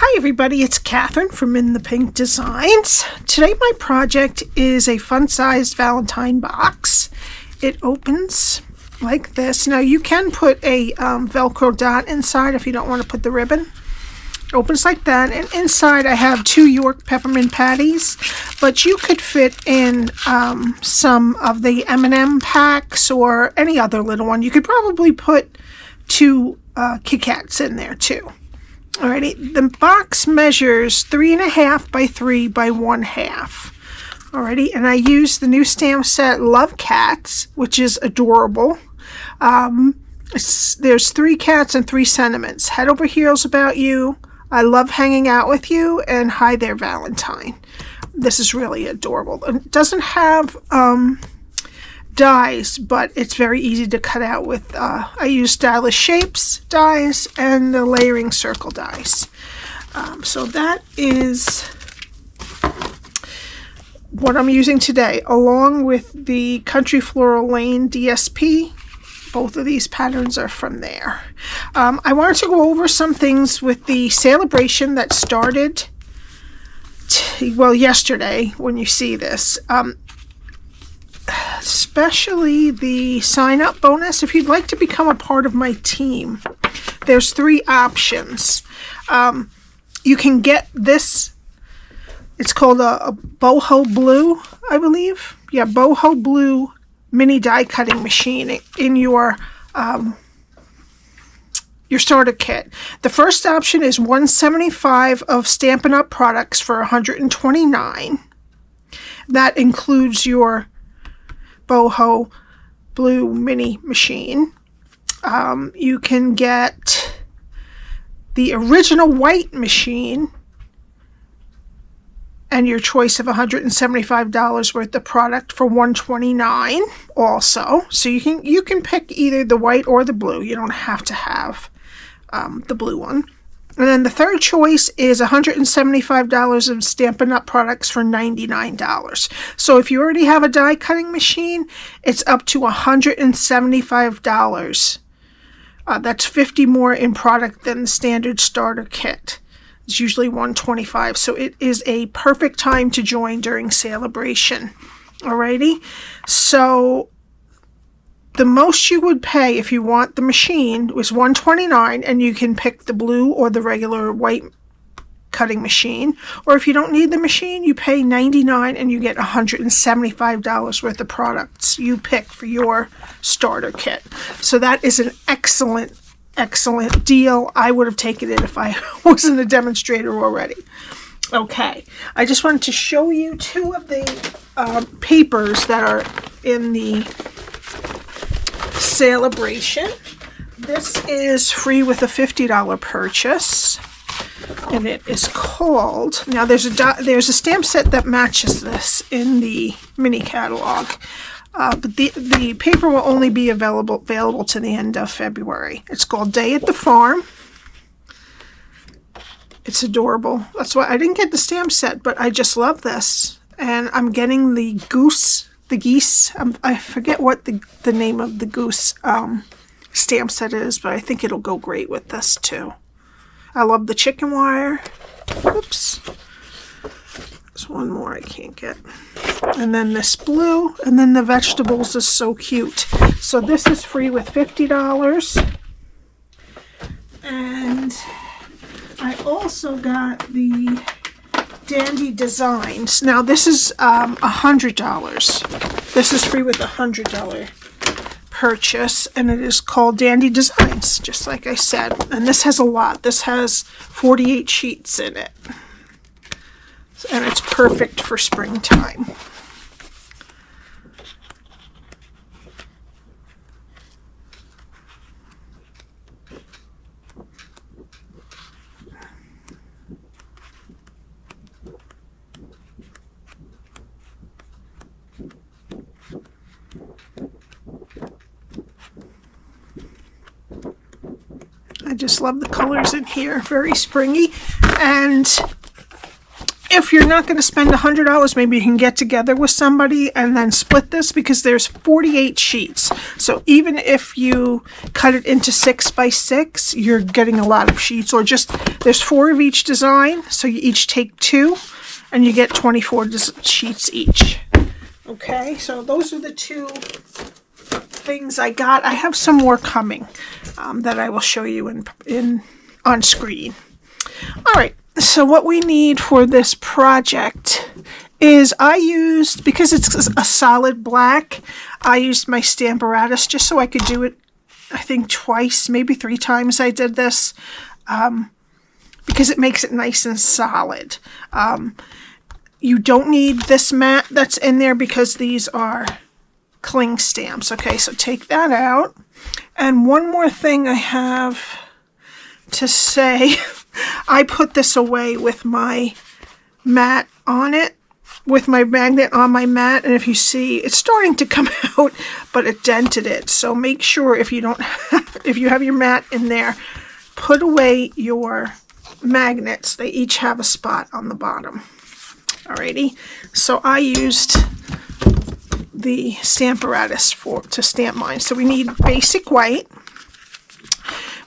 Hi everybody, it's Cathryn from In the Pink Designs. Today my project is a fun-sized Valentine box. It opens like this. Now you can put a Velcro dot inside if you don't want to put the ribbon. It opens like that, and inside I have 2 York peppermint patties, but you could fit in some of the M&M packs or any other little one. You could probably put 2 Kit Kats in there too. Alrighty, the box measures 3.5 by 3 by 1/2. Alrighty, and I use the new stamp set Love Cats, which is adorable. There's 3 cats and 3 sentiments. Head over heels about you. I love hanging out with you, and hi there, Valentine. This is really adorable. It doesn't have dies, but it's very easy to cut out with I use Stylish Shapes dies and the layering circle dies. So that is what I'm using today, along with the Country Floral Lane DSP. Both of these patterns are from there. I wanted to go over some things with the celebration that started yesterday when you see this. Especially the sign-up bonus. If you'd like to become a part of my team, there's 3 options. You can get this. It's called a boho blue, I believe. Yeah, boho blue mini die cutting machine in your starter kit. The first option is 175 of Stampin' Up products for $129. That includes your boho blue mini machine. You can get the original white machine and your choice of $175 worth of product for $129 also. So you can pick either the white or the blue. You don't have to have the blue one. And then the third choice is $175 of Stampin' Up products for $99. So if you already have a die cutting machine, it's up to $175. That's $50 more in product than the standard starter kit. It's usually $125. So it is a perfect time to join during celebration. Alrighty. So the most you would pay if you want the machine was $129, and you can pick the blue or the regular white cutting machine. Or if you don't need the machine, you pay $99 and you get $175 worth of products you pick for your starter kit. So that is an excellent deal. I would have taken it if I wasn't a demonstrator already. Okay, I just wanted to show you 2 of the papers that are in the celebration. This is free with a $50 purchase, and it is called, now there's a stamp set that matches this in the mini catalog, but the paper will only be available to the end of February. It's called Day at the Farm. It's adorable. That's why I didn't get the stamp set, but I just love this, and I'm getting the geese. I forget what the name of the goose stamp set is, but I think it'll go great with this too. I love the chicken wire. Oops. There's one more I can't get. And then this blue, and then the vegetables is so cute. So this is free with $50. And I also got the Dandy Designs. Now this is $100. This is free with a $100 purchase, and it is called Dandy Designs, just like I said. And this has a lot. This has 48 sheets in it, and it's perfect for springtime. I just love the colors in here, very springy. And if you're not going to spend $100, maybe you can get together with somebody and then split this, because there's 48 sheets. So even if you cut it into 6 by 6, you're getting a lot of sheets. Or just, there's 4 of each design, so you each take 2 and you get 24 sheets each. Okay, so those are the 2 things I got. I have some more coming that I will show you on screen. All right. So what we need for this project is, I used, because it's a solid black, I used my Stamparatus just so I could do it, I think twice, maybe 3 times I did this, because it makes it nice and solid. You don't need this mat that's in there because these are cling stamps. Okay, so take that out. And one more thing I have to say, I put this away with my mat on it, with my magnet on my mat, and if you see, it's starting to come out, but it dented it. So make sure if you have your mat in there, put away your magnets. They each have a spot on the bottom. Alrighty, so I used the Stamparatus to stamp mine. So we need basic white.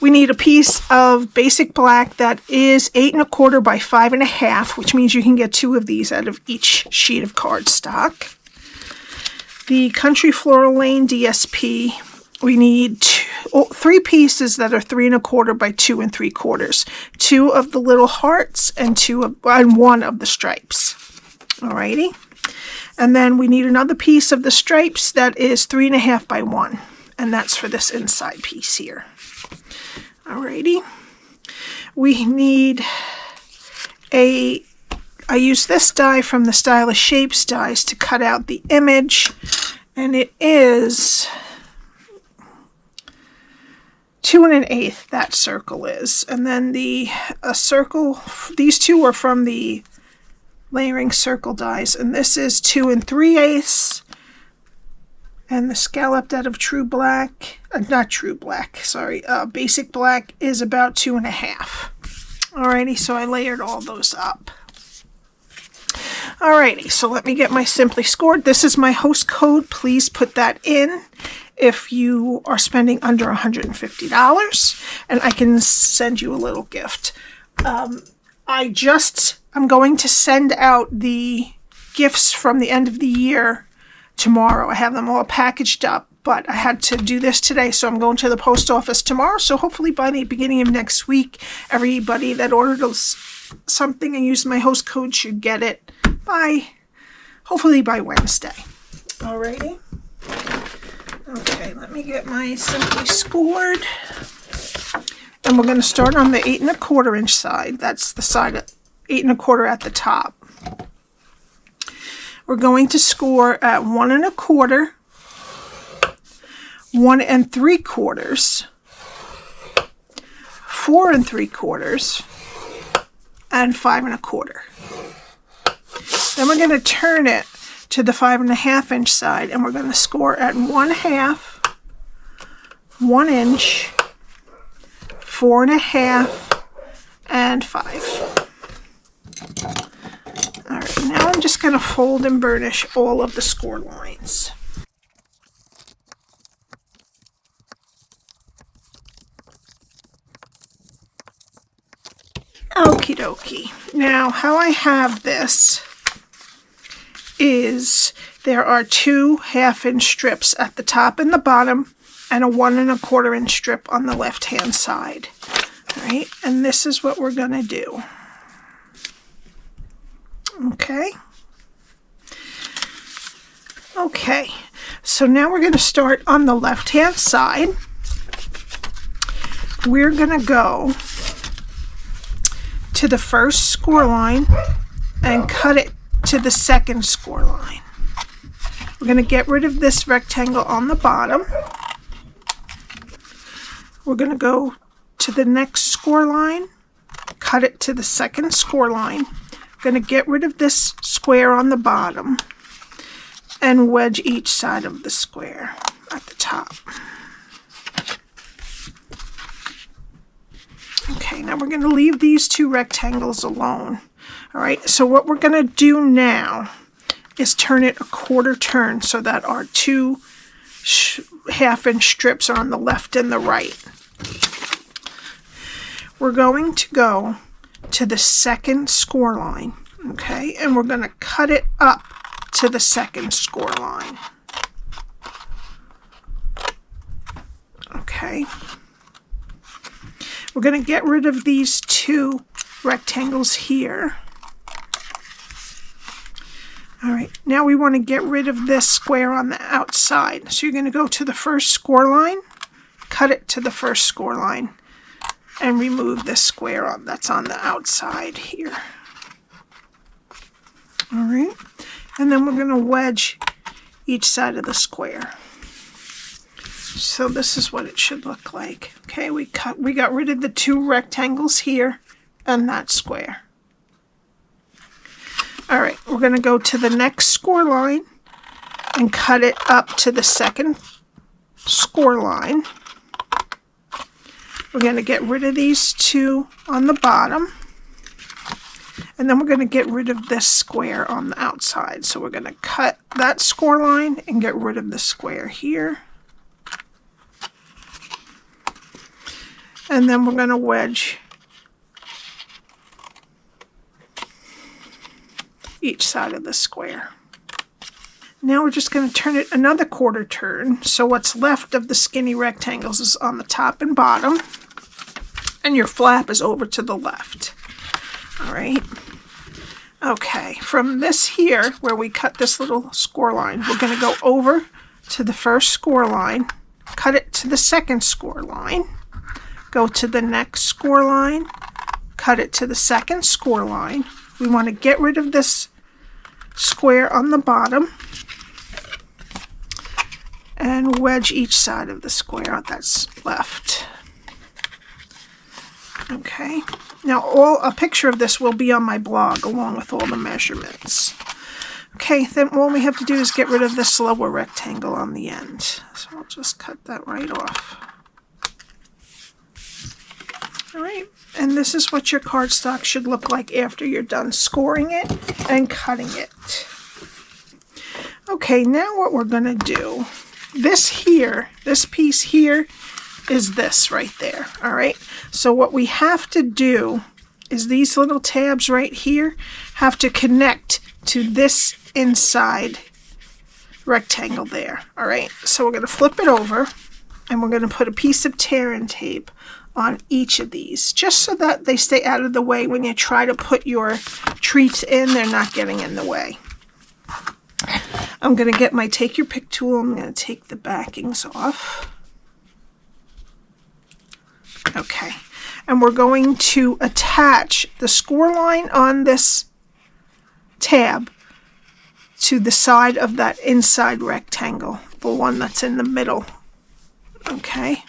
We need a piece of basic black that is 8 1/4 by 5 1/2, which means you can get 2 of these out of each sheet of cardstock. The Country Floral Lane DSP, we need 3 pieces that are 3 1/4 by 2 3/4. 2 of the little hearts and 1 of the stripes. Alrighty. And then we need another piece of the stripes that is 3 1/2 by 1. And that's for this inside piece here. Alrighty. We need I use this die from the Stylish Shapes dies to cut out the image. And it is 2 1/8, that circle is. And then a circle, these 2 are from the layering circle dies. And this is 2 3/8. And the scalloped out of True Black, not True Black, sorry, Basic Black is about 2 1/2. Alrighty, so I layered all those up. Alrighty, so let me get my Simply Scored. This is my host code. Please put that in if you are spending under $150, and I can send you a little gift. I'm going to send out the gifts from the end of the year tomorrow. I have them all packaged up, but I had to do this today, so I'm going to the post office tomorrow. So hopefully by the beginning of next week, everybody that ordered something and used my host code should get it hopefully by Wednesday. Alrighty. Okay, let me get my Simply Scored. And we're going to start on the 8 1/4 inch side. That's the side of 8 1/4 at the top. We're going to score at 1 1/4, 1 3/4, 4 3/4, and 5 1/4. Then we're going to turn it to the 5 1/2 inch side, and we're going to score at 1/2, 1 inch, 4 1/2, and 5. Alright, now I'm just going to fold and burnish all of the score lines. Okie dokie. Now, how I have this is there are 2 1/2 inch strips at the top and the bottom, and a 1 1/4 inch strip on the left hand side. Alright, and this is what we're going to do. Okay, so now we're going to start on the left hand side. We're going to go to the first score line and cut it to the second score line. We're going to get rid of this rectangle on the bottom. We're going to go to the next score line, cut it to the second score line. Going to get rid of this square on the bottom and wedge each side of the square at the top. Okay, now we're going to leave these 2 rectangles alone. All right, so what we're going to do now is turn it a quarter turn so that our two half-inch strips are on the left and the right. We're going to go to the second score line, okay, and we're going to cut it up to the second score line. Okay. We're going to get rid of these two rectangles here. All right, now we want to get rid of this square on the outside. So you're going to go to the first score line, cut it to the first score line, and remove this square that's on the outside here. All right, and then we're going to wedge each side of the square. So this is what it should look like. Okay, we got rid of the two rectangles here and that square. All right, we're going to go to the next score line and cut it up to the second score line. We're going to get rid of these two on the bottom. And then we're going to get rid of this square on the outside. So we're going to cut that score line and get rid of the square here. And then we're going to wedge each side of the square. Now we're just going to turn it another quarter turn. So what's left of the skinny rectangles is on the top and bottom. And your flap is over to the left. All right. Okay, from this here, where we cut this little score line, we're going to go over to the first score line, cut it to the second score line, go to the next score line, cut it to the second score line. We want to get rid of this square on the bottom and wedge each side of the square that's left. Okay, now a picture of this will be on my blog along with all the measurements. Okay, then all we have to do is get rid of this lower rectangle on the end. So I'll just cut that right off. All right, and this is what your cardstock should look like after you're done scoring it and cutting it. Okay, now what we're going to do, this piece here is this right there, all right? So what we have to do is these little tabs right here have to connect to this inside rectangle there, all right? So we're going to flip it over, and we're going to put a piece of tear-in tape on each of these, just so that they stay out of the way when you try to put your treats in, they're not getting in the way. I'm going to get my Take Your Pick tool. I'm going to take the backings off. Okay, and we're going to attach the score line on this tab to the side of that inside rectangle, the one that's in the middle. Okay.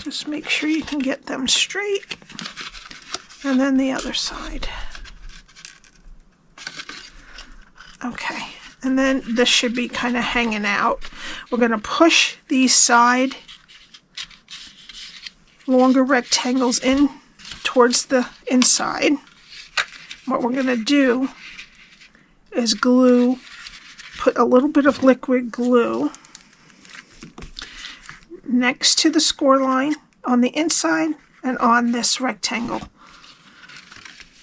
Just make sure you can get them straight. And then the other side. Okay, and then this should be kind of hanging out. We're going to push these side longer rectangles in towards the inside. What we're going to do is put a little bit of liquid glue next to the score line on the inside and on this rectangle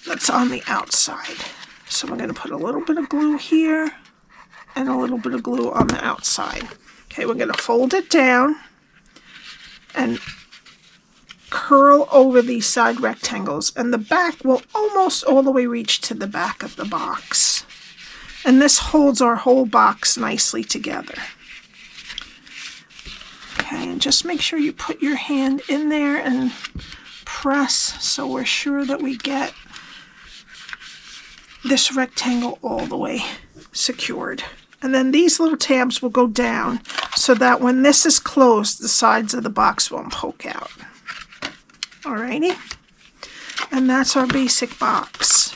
that's on the outside. So we're going to put a little bit of glue here and a little bit of glue on the outside. Okay, we're going to fold it down and curl over these side rectangles, and the back will almost all the way reach to the back of the box. And this holds our whole box nicely together. Okay, and just make sure you put your hand in there and press so we're sure that we get this rectangle all the way secured. And then these little tabs will go down so that when this is closed, the sides of the box won't poke out. Alrighty, and that's our basic box.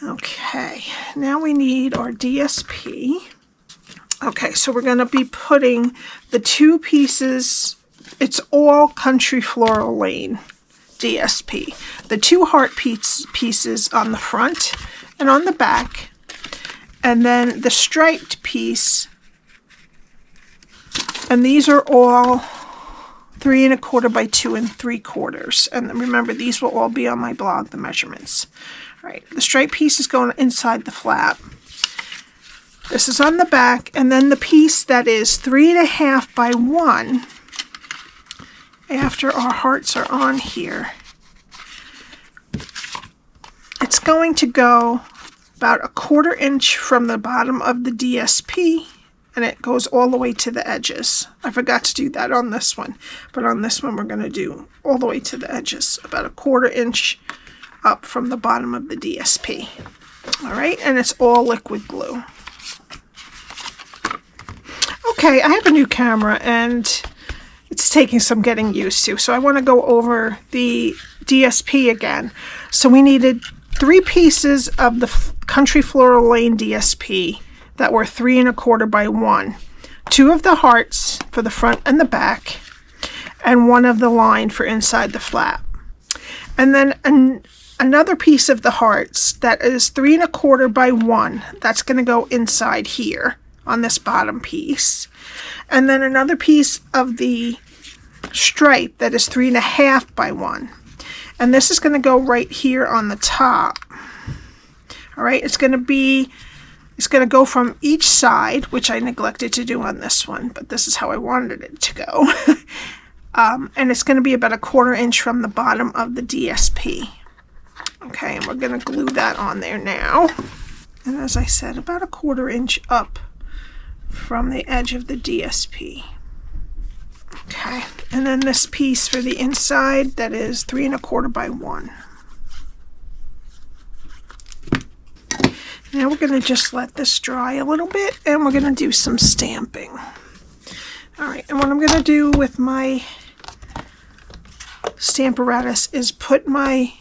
Okay, now we need our DSP. Okay, so we're going to be putting the two pieces, it's all Country Floral Lane DSP. The two heart pieces on the front and on the back, and then the striped piece, and these are all 3 1/4 by 2 3/4. And remember, these will all be on my blog, the measurements. All right, the striped piece is going inside the flap. This is on the back, and then the piece that is 3 1/2 by 1, after our hearts are on here, it's going to go about 1/4 inch from the bottom of the DSP, and it goes all the way to the edges. I forgot to do that on this one, but on this one we're going to do all the way to the edges, about 1/4 inch up from the bottom of the DSP. All right, and it's all liquid glue. Okay, I have a new camera and it's taking some getting used to, so I want to go over the DSP again. So we needed 3 pieces of the Country Floral Lane DSP that were 3 1/4 by 1, 2 of the hearts for the front and the back, and 1 of the line for inside the flap. And then another piece of the hearts that is 3 1/4 by 1, that's going to go inside here on this bottom piece. And then another piece of the stripe that is 3 1/2 by 1. And this is going to go right here on the top. All right, it's going to go from each side, which I neglected to do on this one, but this is how I wanted it to go. And it's going to be about 1/4 inch from the bottom of the DSP. Okay, and we're going to glue that on there now. And as I said, about 1/4 inch up from the edge of the DSP. Okay, and then this piece for the inside that is 3 1/4 by 1. Now we're going to just let this dry a little bit, and we're going to do some stamping. All right, and what I'm going to do with my Stamparatus is put my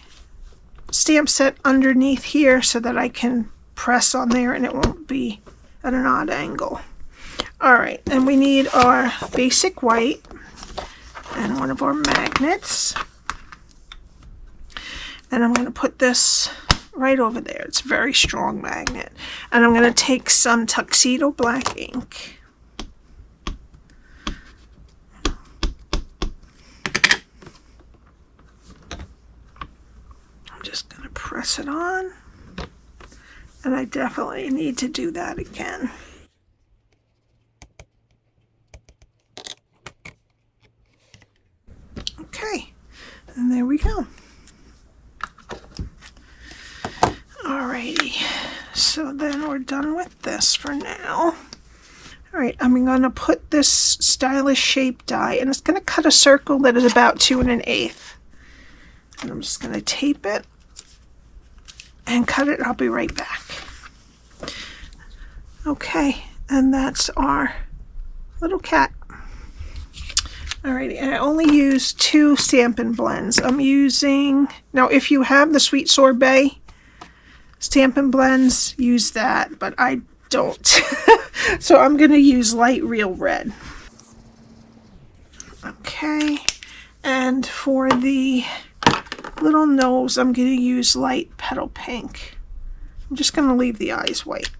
stamp set underneath here so that I can press on there and it won't be at an odd angle. All right, and we need our basic white and one of our magnets. And I'm going to put this right over there. It's a very strong magnet. And I'm going to take some Tuxedo Black Ink. I'm just going to press it on. And I definitely need to do that again. Okay, and there we go. Alrighty, so then we're done with this for now. Alright, I'm going to put this stylish shape die, and it's going to cut a circle that is about 2 1/8. And I'm just going to tape it and cut it. I'll be right back. Okay, and that's our little cat. Alrighty, and I only use 2 Stampin' blends. I'm using, now if you have the Sweet Sorbet Stampin' blends, use that, but I don't. So I'm going to use light real red. Okay, and for the little nose, I'm going to use light Petal pink. I'm just going to leave the eyes white.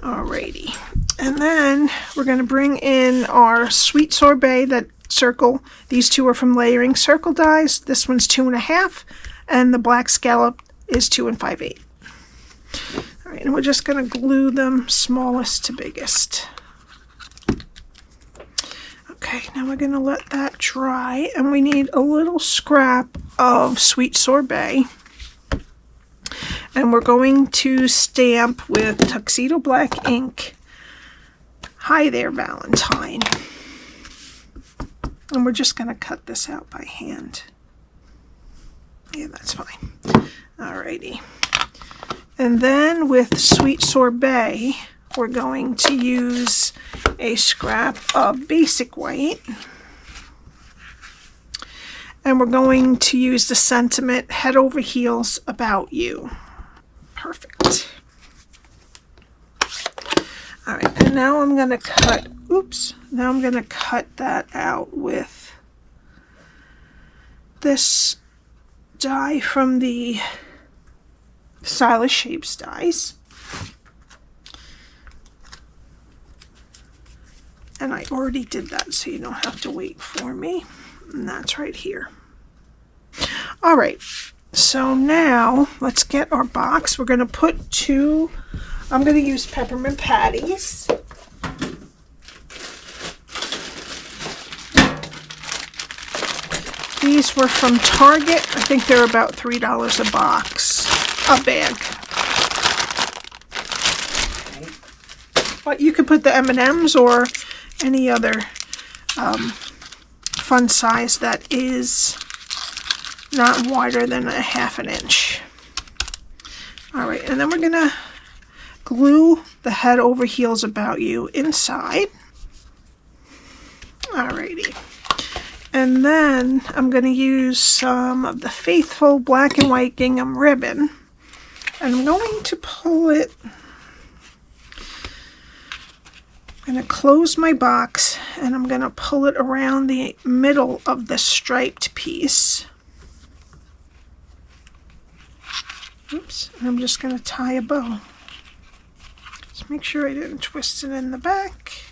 Alrighty, and then we're going to bring in our Sweet Sorbet, that circle. These 2 are from Layering Circle dies. This one's 2 1/2, and the black scallop is 2 5/8. Alright, and we're just going to glue them smallest to biggest. Okay, now we're going to let that dry, and we need a little scrap of Sweet Sorbet. And we're going to stamp with Tuxedo Black Ink, Hi There Valentine. And we're just going to cut this out by hand. Yeah, that's fine. Alrighty. And then with Sweet Sorbet, we're going to use a scrap of basic white. And we're going to use the sentiment, Head Over Heels About You. Perfect. All right, and now I'm going to cut, now I'm going to cut that out with this die from the Stylish Shapes dies. And I already did that, so you don't have to wait for me. And that's right here. All right, so now let's get our box. We're going to put two, I'm going to use peppermint patties. These were from Target. I think they're about $3 a box, a bag. But you could put the M&Ms or any other fun size that is not wider than 1/2 inch. All right, and then we're gonna glue the head over heels about you inside. Alrighty, and then I'm gonna use some of the faithful black and white gingham ribbon, and I'm going to pull it. I'm going to close my box and I'm going to pull it around the middle of the striped piece. Oops, and I'm just going to tie a bow. Just make sure I didn't twist it in the back.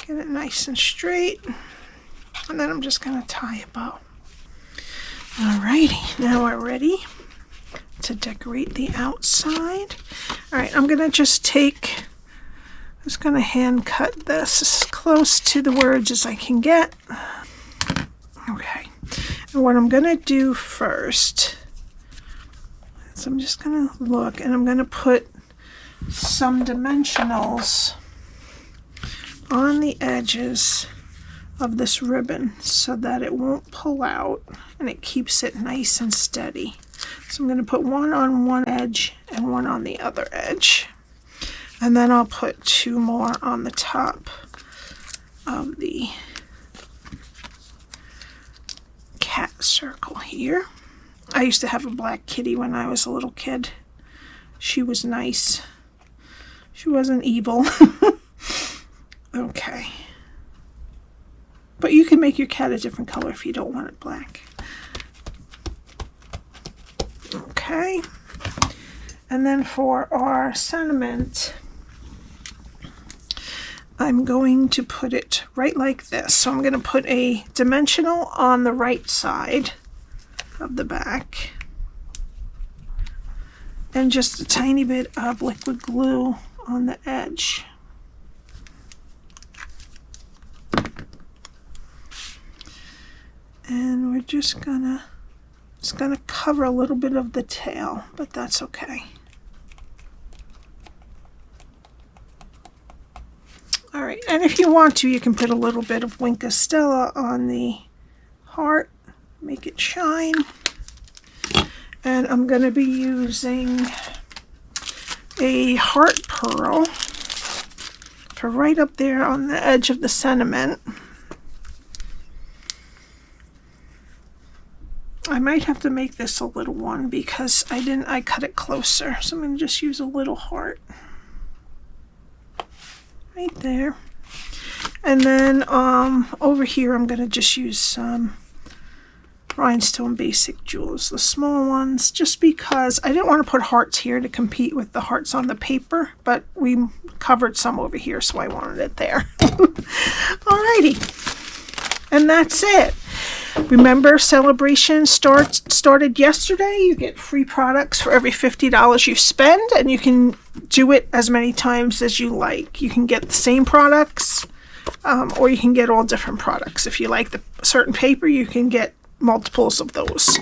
Get it nice and straight. And then I'm just going to tie a bow. Alrighty, now we're ready to decorate the outside. Alright, I'm going to just just going to hand cut this as close to the words as I can get. Okay, and what I'm going to do first is I'm just going to look, and I'm going to put some dimensionals on the edges of this ribbon so that it won't pull out and it keeps it nice and steady. So I'm going to put one on one edge and one on the other edge. And then I'll put two more on the top of the cat circle here. I used to have a black kitty when I was a little kid. She was nice. She wasn't evil. Okay. But you can make your cat a different color if you don't want it black. Okay. And then for our sentiment, I'm going to put it right like this. So I'm going to put a dimensional on the right side of the back and just a tiny bit of liquid glue on the edge. And we're just gonna, it's gonna cover a little bit of the tail, but that's okay. All right, and if you want to, you can put a little bit of Wink Stella on the heart, make it shine. And I'm going to be using a heart pearl for right up there on the edge of the sentiment. I might have to make this a little one because I cut it closer. So I'm going to just use a little heart. Right there. And then over here I'm going to just use some Rhinestone Basic Jewels, the small ones, just because I didn't want to put hearts here to compete with the hearts on the paper, but we covered some over here, so I wanted it there. Alrighty. And that's it. Remember, celebration started yesterday. You get free products for every $50 you spend, and you can do it as many times as you like. You can get the same products, or you can get all different products. If you like the certain paper, you can get multiples of those.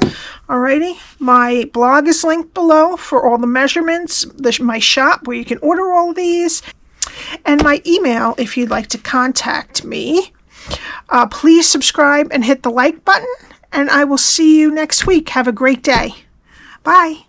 Alrighty, my blog is linked below for all the measurements, my shop where you can order all of these, and my email if you'd like to contact me. Please subscribe and hit the like button, and I will see you next week. Have a great day. Bye.